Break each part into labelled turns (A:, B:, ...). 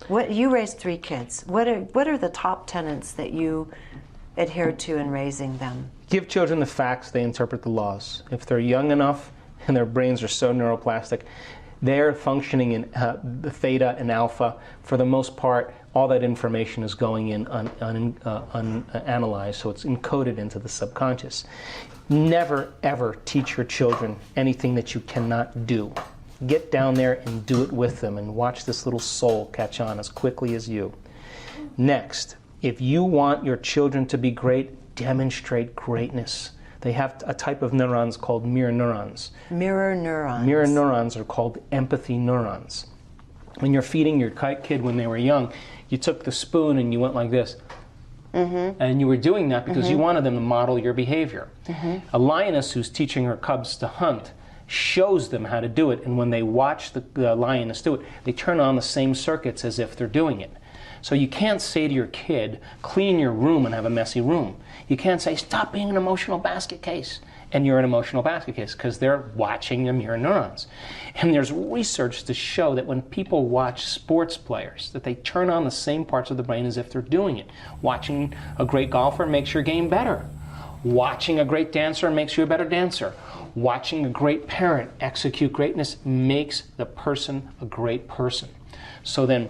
A: What, you raised 3 kids. What are the top tenets that you adhered to in raising them?
B: Give children the facts, they interpret the laws. If they're young enough and their brains are so neuroplastic, they're functioning in the theta and alpha. For the most part, all that information is going in unanalyzed, so it's encoded into the subconscious. Never, ever teach your children anything that you cannot do. Get down there and do it with them and watch this little soul catch on as quickly as you. Next, if you want your children to be great, demonstrate greatness. They have a type of neurons called mirror neurons.
A: Mirror neurons.
B: Mirror neurons are called empathy neurons. When you're feeding your kid when they were young, you took the spoon and you went like this. And you were doing that because you wanted them to model your behavior. A lioness who's teaching her cubs to hunt shows them how to do it, and when they watch the lioness do it, they turn on the same circuits as if they're doing it. So you can't say to your kid, clean your room and have a messy room. You can't say, stop being an emotional basket case, and you're an emotional basket case, because they're watching your mirror neurons. And there's research to show that when people watch sports players, that they turn on the same parts of the brain as if they're doing it. Watching a great golfer makes your game better. Watching a great dancer makes you a better dancer. Watching a great parent execute greatness makes the person a great person. So then,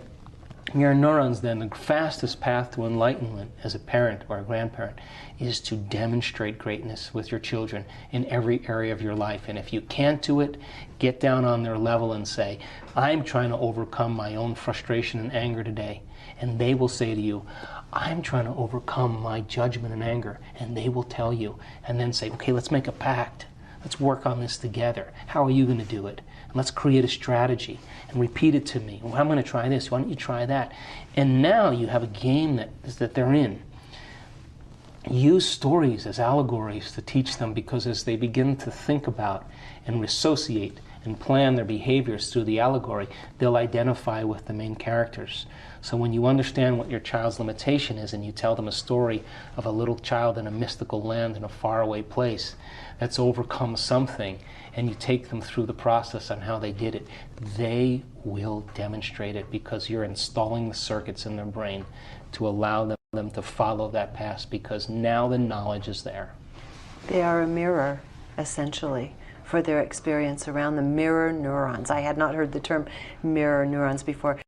B: mirror neurons, then, the fastest path to enlightenment as a parent or a grandparent is to demonstrate greatness with your children in every area of your life. And if you can't do it, get down on their level and say, I'm trying to overcome my own frustration and anger today. And they will say to you, I'm trying to overcome my judgment and anger. And they will tell you, and then say, okay, let's make a pact. Let's work on this together. How are you going to do it? And let's create a strategy and repeat it to me. Well, I'm going to try this. Why don't you try that? And now you have a game that they're in. Use stories as allegories to teach them, because as they begin to think about and associate and plan their behaviors through the allegory, they'll identify with the main characters. So when you understand what your child's limitation is and you tell them a story of a little child in a mystical land in a faraway place that's overcome something, and you take them through the process on how they did it, they will demonstrate it, because you're installing the circuits in their brain to allow them to follow that path, because now the knowledge is there.
A: They are a mirror, essentially, for their experience around the mirror neurons. I had not heard the term mirror neurons before.